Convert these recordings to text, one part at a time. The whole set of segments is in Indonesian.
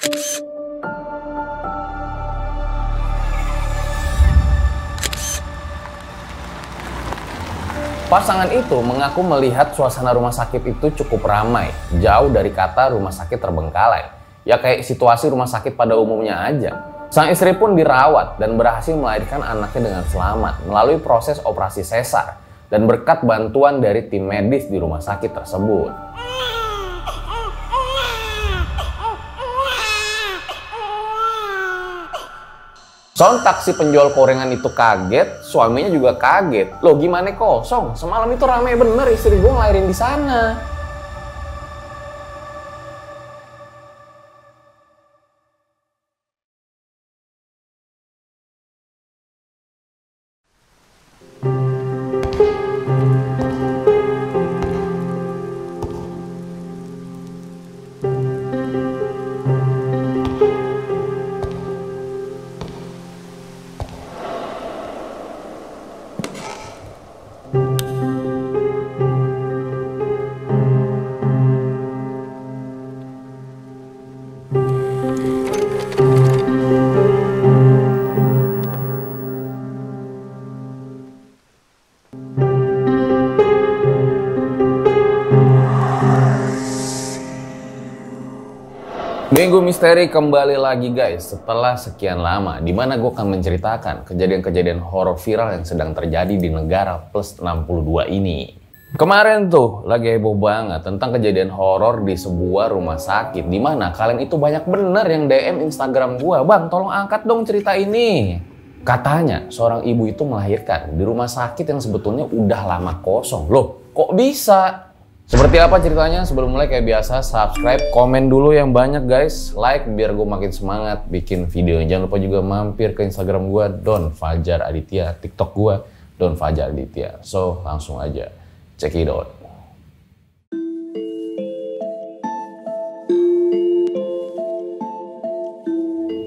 Pasangan itu mengaku melihat suasana rumah sakit itu cukup ramai, jauh dari kata rumah sakit terbengkalai. Ya kayak situasi rumah sakit pada umumnya aja. Sang istri pun dirawat dan berhasil melahirkan anaknya dengan selamat melalui proses operasi sesar dan berkat bantuan dari tim medis di rumah sakit tersebut. Sontak si penjual gorengan itu kaget, suaminya juga kaget. Loh gimana kosong? Semalam itu rame bener istri gue ngelahirin di sana. Minggu Misteri kembali lagi guys setelah sekian lama, dimana gue akan menceritakan kejadian-kejadian horor viral yang sedang terjadi di negara plus 62 ini. Kemarin tuh lagi heboh banget tentang kejadian horor di sebuah rumah sakit, dimana kalian itu banyak bener yang DM Instagram gue, bang tolong angkat dong cerita ini. Katanya seorang ibu itu melahirkan di rumah sakit yang sebetulnya udah lama kosong. Loh kok bisa? Seperti apa ceritanya? Sebelum mulai kayak biasa subscribe, komen dulu yang banyak guys, like biar gue makin semangat bikin video. Jangan lupa juga mampir ke Instagram gue Don Fajar Aditya, TikTok gue Don Fajar Aditya. So langsung aja check it out.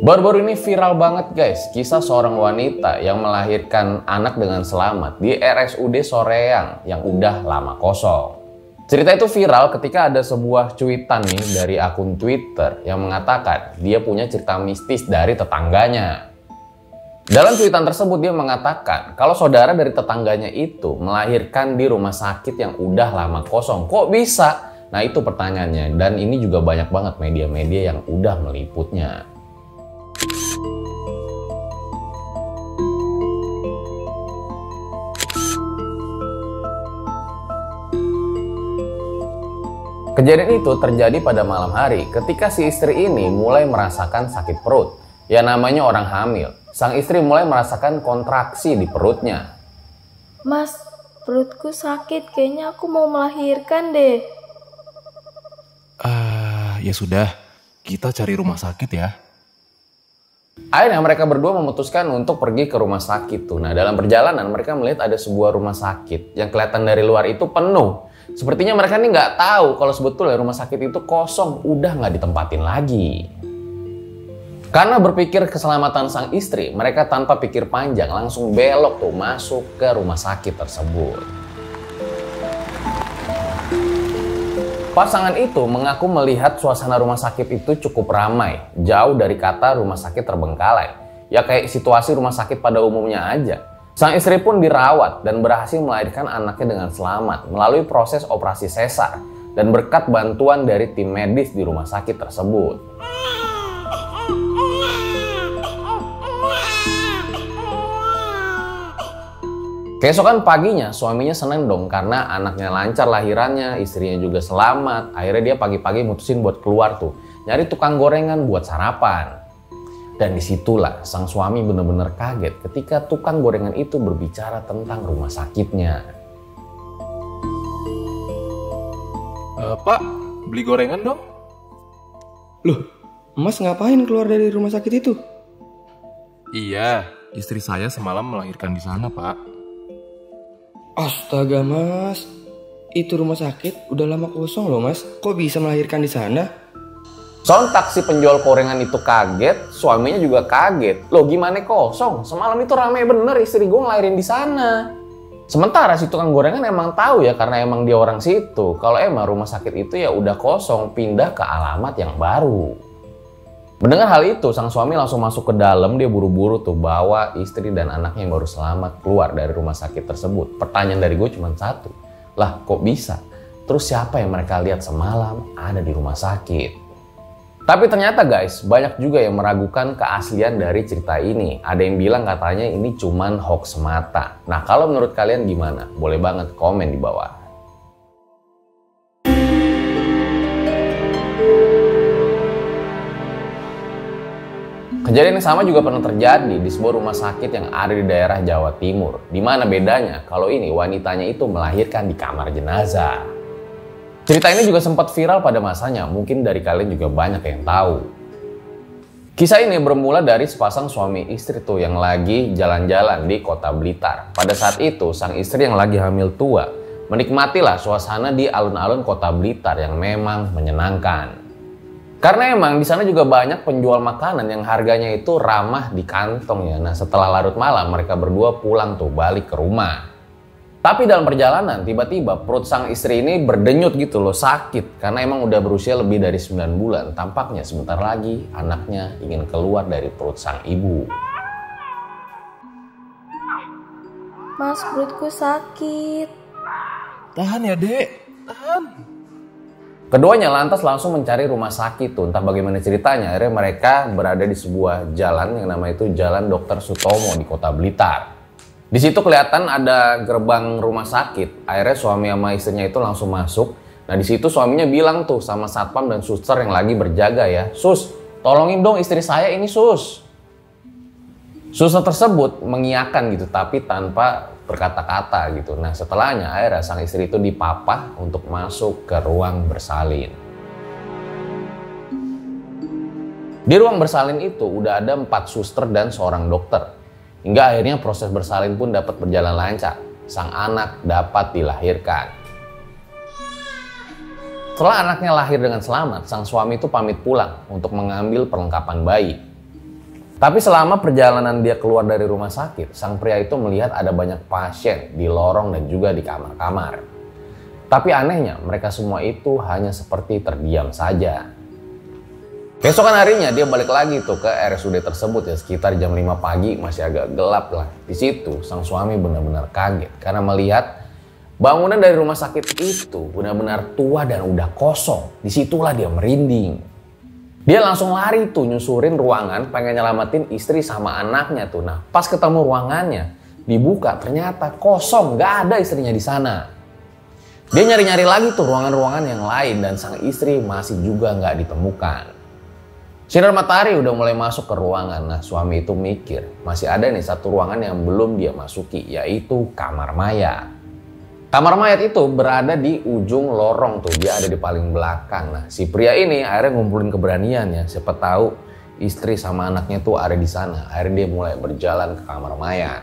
Baru-baru ini viral banget guys, kisah seorang wanita yang melahirkan anak dengan selamat di RSUD Soreang yang udah lama kosong. Cerita itu viral ketika ada sebuah cuitan nih dari akun Twitter yang mengatakan dia punya cerita mistis dari tetangganya. Dalam cuitan tersebut dia mengatakan kalau saudara dari tetangganya itu melahirkan di rumah sakit yang udah lama kosong. Kok bisa? Nah itu pertanyaannya, dan ini juga banyak banget media-media yang udah meliputnya. Kejadian itu terjadi pada malam hari ketika si istri ini mulai merasakan sakit perut. Ya namanya orang hamil. Sang istri mulai merasakan kontraksi di perutnya. Mas, perutku sakit. Kayaknya aku mau melahirkan deh. Ya sudah. Kita cari rumah sakit ya. Akhirnya mereka berdua memutuskan untuk pergi ke rumah sakit tuh. Nah dalam perjalanan mereka melihat ada sebuah rumah sakit yang kelihatan dari luar itu penuh. Sepertinya mereka ini nggak tahu kalau sebetulnya rumah sakit itu kosong, udah nggak ditempatin lagi. Karena berpikir keselamatan sang istri, mereka tanpa pikir panjang langsung belok tuh masuk ke rumah sakit tersebut. Pasangan itu mengaku melihat suasana rumah sakit itu cukup ramai, jauh dari kata rumah sakit terbengkalai. Ya kayak situasi rumah sakit pada umumnya aja. Sang istri pun dirawat dan berhasil melahirkan anaknya dengan selamat melalui proses operasi sesar dan berkat bantuan dari tim medis di rumah sakit tersebut. Keesokan paginya suaminya seneng dong karena anaknya lancar lahirannya, istrinya juga selamat. Akhirnya dia pagi-pagi mutusin buat keluar tuh, nyari tukang gorengan buat sarapan. Dan disitulah sang suami benar-benar kaget ketika tukang gorengan itu berbicara tentang rumah sakitnya. Pak, beli gorengan dong? Loh, Mas ngapain keluar dari rumah sakit itu? Iya, istri saya semalam melahirkan di sana, Pak. Astaga Mas, itu rumah sakit udah lama kosong loh Mas. Kok bisa melahirkan di sana? Sontak si penjual gorengan itu kaget, suaminya juga kaget. Loh gimana kosong? Semalam itu rame bener istri gue ngelahirin di sana. Sementara si tukang gorengan emang tahu ya karena emang dia orang situ. Kalau emang rumah sakit itu ya udah kosong, pindah ke alamat yang baru. Mendengar hal itu, sang suami langsung masuk ke dalam. Dia buru-buru tuh bawa istri dan anaknya yang baru selamat keluar dari rumah sakit tersebut. Pertanyaan dari gue cuma satu, lah kok bisa? Terus siapa yang mereka lihat semalam ada di rumah sakit? Tapi ternyata guys, banyak juga yang meragukan keaslian dari cerita ini. Ada yang bilang katanya ini cuman hoax semata. Nah, kalau menurut kalian gimana? Boleh banget komen di bawah. Kejadian yang sama juga pernah terjadi di sebuah rumah sakit yang ada di daerah Jawa Timur. Di mana bedanya kalau ini wanitanya itu melahirkan di kamar jenazah. Cerita ini juga sempat viral pada masanya, mungkin dari kalian juga banyak yang tahu. Kisah ini bermula dari sepasang suami istri tuh yang lagi jalan-jalan di kota Blitar. Pada saat itu, sang istri yang lagi hamil tua menikmatilah suasana di alun-alun kota Blitar yang memang menyenangkan. Karena emang di sana juga banyak penjual makanan yang harganya itu ramah di kantong ya. Nah, setelah larut malam mereka berdua pulang tuh balik ke rumah. Tapi dalam perjalanan tiba-tiba perut sang istri ini berdenyut gitu loh, sakit. Karena emang udah berusia lebih dari 9 bulan. Tampaknya sebentar lagi anaknya ingin keluar dari perut sang ibu. Mas, perutku sakit. Tahan ya, Dek. Tahan. Keduanya lantas langsung mencari rumah sakit tuh. Entah bagaimana ceritanya, akhirnya mereka berada di sebuah jalan yang namanya itu Jalan Dr. Sutomo di kota Blitar. Di situ kelihatan ada gerbang rumah sakit. Akhirnya suami sama istrinya itu langsung masuk. Nah, di situ suaminya bilang tuh sama satpam dan suster yang lagi berjaga ya, "Sus, tolongin dong istri saya ini, Sus." Suster tersebut mengiyakan gitu, tapi tanpa berkata-kata gitu. Nah, setelahnya akhirnya sang istri itu dipapah untuk masuk ke ruang bersalin. Di ruang bersalin itu udah ada 4 suster dan seorang dokter. Hingga akhirnya proses bersalin pun dapat berjalan lancar. Sang anak dapat dilahirkan. Setelah anaknya lahir dengan selamat, sang suami itu pamit pulang untuk mengambil perlengkapan bayi. Tapi selama perjalanan dia keluar dari rumah sakit, sang pria itu melihat ada banyak pasien di lorong dan juga di kamar-kamar. Tapi anehnya, mereka semua itu hanya seperti terdiam saja. Keesokan harinya dia balik lagi tuh ke RSUD tersebut ya, sekitar jam 5 pagi, masih agak gelap lah. Di situ sang suami benar-benar kaget karena melihat bangunan dari rumah sakit itu benar-benar tua dan udah kosong. Disitulah dia merinding. Dia langsung lari tuh nyusurin ruangan pengen nyelamatin istri sama anaknya tuh. Nah, pas ketemu ruangannya dibuka ternyata kosong, gak ada istrinya di sana. Dia nyari-nyari lagi tuh ruangan-ruangan yang lain dan sang istri masih juga gak ditemukan. Sinar matahari udah mulai masuk ke ruangan. Nah, suami itu mikir masih ada nih satu ruangan yang belum dia masuki, yaitu kamar mayat. Kamar mayat itu berada di ujung lorong tuh, dia ada di paling belakang. Nah, si pria ini akhirnya ngumpulin keberaniannya, siapa tahu istri sama anaknya tuh ada di sana. Akhirnya dia mulai berjalan ke kamar mayat.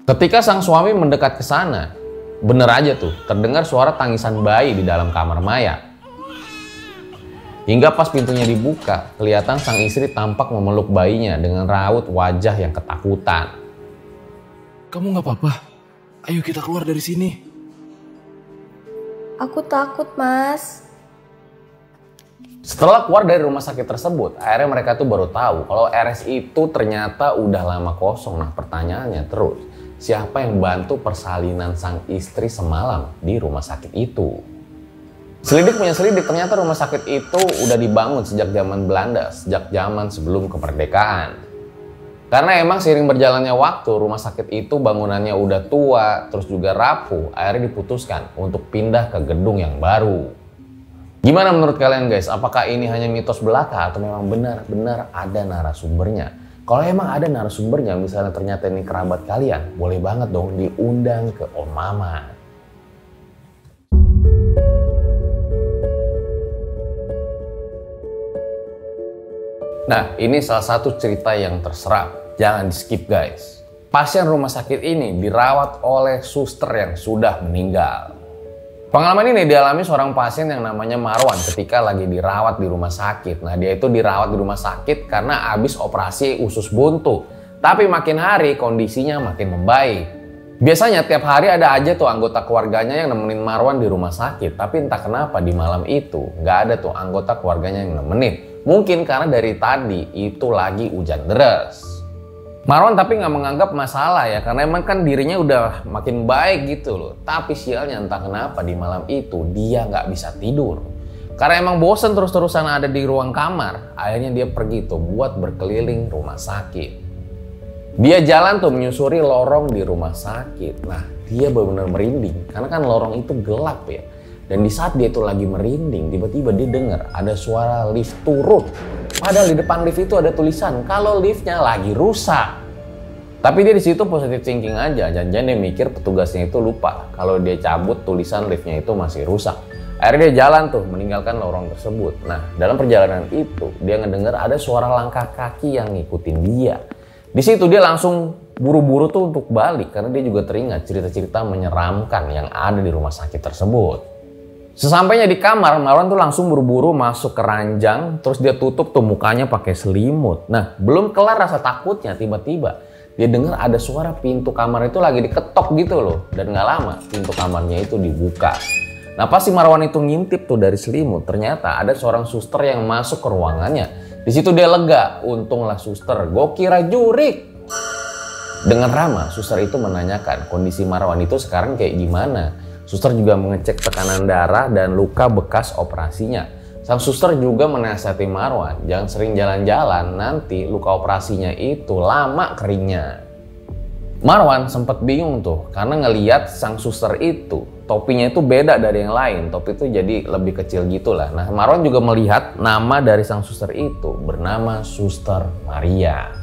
Ketika sang suami mendekat ke sana, bener aja tuh terdengar suara tangisan bayi di dalam kamar mayat. Hingga pas pintunya dibuka, kelihatan sang istri tampak memeluk bayinya dengan raut wajah yang ketakutan. Kamu gak apa-apa? Ayo kita keluar dari sini. Aku takut, Mas. Setelah keluar dari rumah sakit tersebut, akhirnya mereka tuh baru tahu kalau RS itu ternyata udah lama kosong. Nah, pertanyaannya terus, siapa yang bantu persalinan sang istri semalam di rumah sakit itu? Selidik punya selidik, ternyata rumah sakit itu udah dibangun sejak zaman Belanda, sejak zaman sebelum kemerdekaan. Karena emang seiring berjalannya waktu, rumah sakit itu bangunannya udah tua, terus juga rapuh, akhirnya diputuskan untuk pindah ke gedung yang baru. Gimana menurut kalian guys? Apakah ini hanya mitos belaka atau memang benar-benar ada narasumbernya? Kalau emang ada narasumbernya, misalnya ternyata ini kerabat kalian, boleh banget dong diundang ke Om Mamat. Nah, ini salah satu cerita yang terserap. Jangan di skip guys. Pasien rumah sakit ini dirawat oleh suster yang sudah meninggal. Pengalaman ini dialami seorang pasien yang namanya Marwan ketika lagi dirawat di rumah sakit. Nah, dia itu dirawat di rumah sakit karena habis operasi usus buntu. Tapi makin hari kondisinya makin membaik. Biasanya tiap hari ada aja tuh anggota keluarganya yang nemenin Marwan di rumah sakit. Tapi entah kenapa di malam itu nggak ada tuh anggota keluarganya yang nemenin. Mungkin karena dari tadi itu lagi hujan deras. Marwan tapi nggak menganggap masalah ya, karena emang kan dirinya udah makin baik gitu loh. Tapi sialnya entah kenapa di malam itu dia nggak bisa tidur. Karena emang bosen terus-terusan ada di ruang kamar. Akhirnya dia pergi tuh buat berkeliling rumah sakit. Dia jalan tuh menyusuri lorong di rumah sakit. Nah, dia benar-benar merinding karena kan lorong itu gelap ya. Dan di saat dia tuh lagi merinding, tiba-tiba dia dengar ada suara lift turun. Padahal di depan lift itu ada tulisan kalau liftnya lagi rusak. Tapi dia di situ positive thinking aja. Jangan-jangan dia mikir petugasnya itu lupa kalau dia cabut tulisan liftnya itu masih rusak. Akhirnya dia jalan tuh meninggalkan lorong tersebut. Nah, dalam perjalanan itu dia ngedengar ada suara langkah kaki yang ngikutin dia. Di situ dia langsung buru-buru tuh untuk balik karena dia juga teringat cerita-cerita menyeramkan yang ada di rumah sakit tersebut. Sesampainya di kamar, Marwan tuh langsung buru-buru masuk ke ranjang, terus dia tutup tuh mukanya pakai selimut. Nah, belum kelar rasa takutnya, tiba-tiba dia dengar ada suara pintu kamar itu lagi diketok gitu loh. Dan gak lama pintu kamarnya itu dibuka. Nah, pas si Marwan itu ngintip tuh dari selimut, ternyata ada seorang suster yang masuk ke ruangannya. Di situ dia lega, untunglah suster, gue kira jurik. Dengan ramah, suster itu menanyakan kondisi Marwan itu sekarang kayak gimana. Suster juga mengecek tekanan darah dan luka bekas operasinya. Sang suster juga menasihati Marwan, jangan sering jalan-jalan, nanti luka operasinya itu lama keringnya. Marwan sempat bingung tuh, karena ngeliat sang suster itu, topinya itu beda dari yang lain, topi itu jadi lebih kecil gitulah. Nah, Marwan juga melihat nama dari sang suster itu, bernama Suster Maria.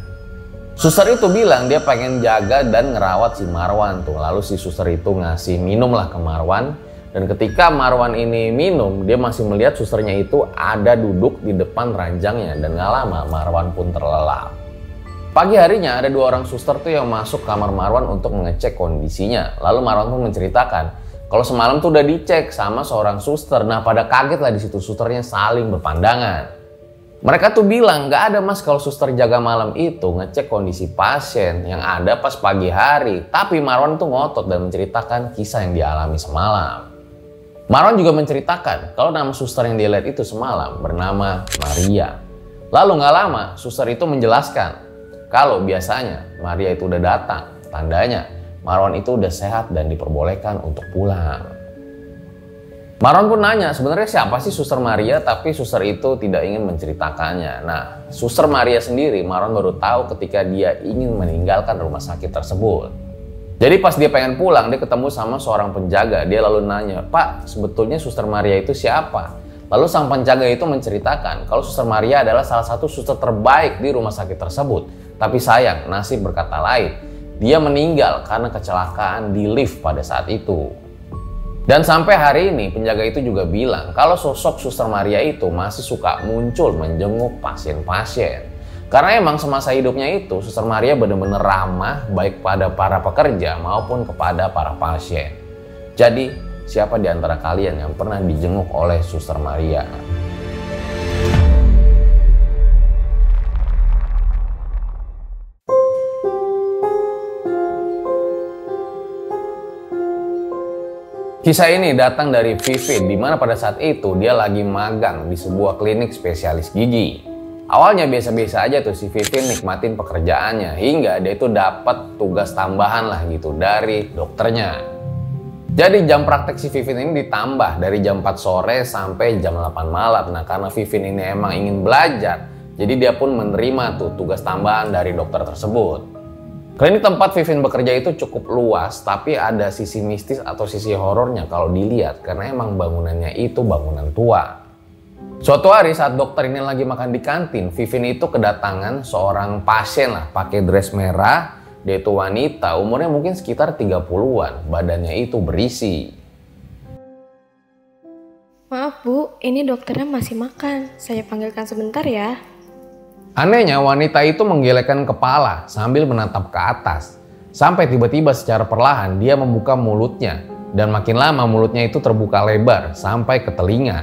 Suster itu bilang dia pengen jaga dan ngerawat si Marwan tuh. Lalu si suster itu ngasih minum lah ke Marwan. Dan ketika Marwan ini minum, dia masih melihat susternya itu ada duduk di depan ranjangnya. Dan gak lama Marwan pun terlelap. Pagi harinya ada 2 orang suster tuh yang masuk kamar Marwan untuk mengecek kondisinya. Lalu Marwan pun menceritakan kalau semalam tuh udah dicek sama seorang suster. Nah, pada kaget lah di situ, susternya saling berpandangan. Mereka tuh bilang gak ada mas kalau suster jaga malam itu ngecek kondisi pasien, yang ada pas pagi hari. Tapi Marwan tuh ngotot dan menceritakan kisah yang dialami semalam. Marwan juga menceritakan kalau nama suster yang dia lihat itu semalam bernama Maria. Lalu gak lama suster itu menjelaskan kalau biasanya Maria itu udah datang, tandanya Marwan itu udah sehat dan diperbolehkan untuk pulang. Marwan pun nanya sebenarnya siapa sih Suster Maria, tapi suster itu tidak ingin menceritakannya. Nah, Suster Maria sendiri Marwan baru tahu ketika dia ingin meninggalkan rumah sakit tersebut. Jadi pas dia pengen pulang, dia ketemu sama seorang penjaga. Dia lalu nanya, "Pak, sebetulnya Suster Maria itu siapa?" Lalu sang penjaga itu menceritakan kalau Suster Maria adalah salah satu suster terbaik di rumah sakit tersebut. Tapi sayang, nasib berkata lain. Dia meninggal karena kecelakaan di lift pada saat itu. Dan sampai hari ini penjaga itu juga bilang kalau sosok Suster Maria itu masih suka muncul menjenguk pasien-pasien. Karena emang semasa hidupnya itu Suster Maria benar-benar ramah baik pada para pekerja maupun kepada para pasien. Jadi siapa di antara kalian yang pernah dijenguk oleh Suster Maria? Kisah ini datang dari Vivin, di mana pada saat itu dia lagi magang di sebuah klinik spesialis gigi. Awalnya biasa-biasa aja tuh si Vivin nikmatin pekerjaannya, hingga dia itu dapat tugas tambahan lah gitu dari dokternya. Jadi jam praktek si Vivin ini ditambah dari jam 4 sore sampai jam 8 malam. Nah, karena Vivin ini emang ingin belajar, jadi dia pun menerima tuh tugas tambahan dari dokter tersebut. Klinik tempat Vivin bekerja itu cukup luas, tapi ada sisi mistis atau sisi horornya kalau dilihat, karena emang bangunannya itu bangunan tua. Suatu hari saat dokter ini lagi makan di kantin, Vivin itu kedatangan seorang pasien lah, pakai dress merah. Dia itu wanita, umurnya mungkin sekitar 30-an, badannya itu berisi. Maaf Bu, ini dokternya masih makan. Saya panggilkan sebentar ya. Anehnya wanita itu menggelengkan kepala sambil menatap ke atas. Sampai tiba-tiba secara perlahan dia membuka mulutnya. Dan makin lama mulutnya itu terbuka lebar sampai ke telinga.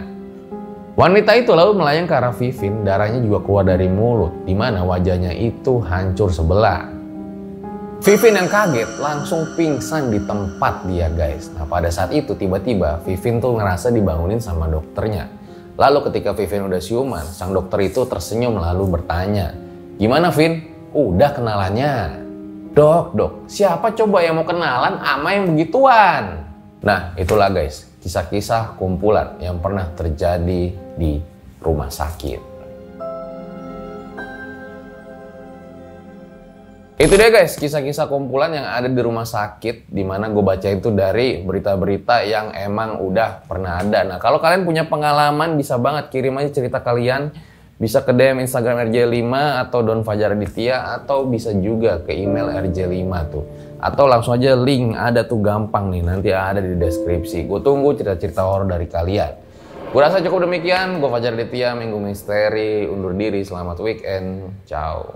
Wanita itu lalu melayang ke arah Vivin, darahnya juga keluar dari mulut. Di mana wajahnya itu hancur sebelah. Vivin yang kaget langsung pingsan di tempat dia guys. Nah pada saat itu tiba-tiba Vivin tuh ngerasa dibangunin sama dokternya. Lalu ketika Vivin udah siuman, sang dokter itu tersenyum lalu bertanya, "Gimana Vin? Udah kenalannya?" Dok, siapa coba yang mau kenalan sama yang begituan?" Nah itulah guys, kisah-kisah kumpulan yang pernah terjadi di rumah sakit. Itu dia guys, kisah-kisah kumpulan yang ada di rumah sakit, dimana gue baca itu dari berita-berita yang emang udah pernah ada. Nah kalau kalian punya pengalaman bisa banget kirim aja cerita kalian, bisa ke DM Instagram RJ5 atau Don Fajar Aditya, atau bisa juga ke email RJ5 tuh. Atau langsung aja link ada tuh gampang nih, nanti ada di deskripsi. Gue tunggu cerita-cerita horor dari kalian. Gue rasa cukup demikian, gue Fajar Aditya, Minggu Misteri, undur diri, selamat weekend, ciao.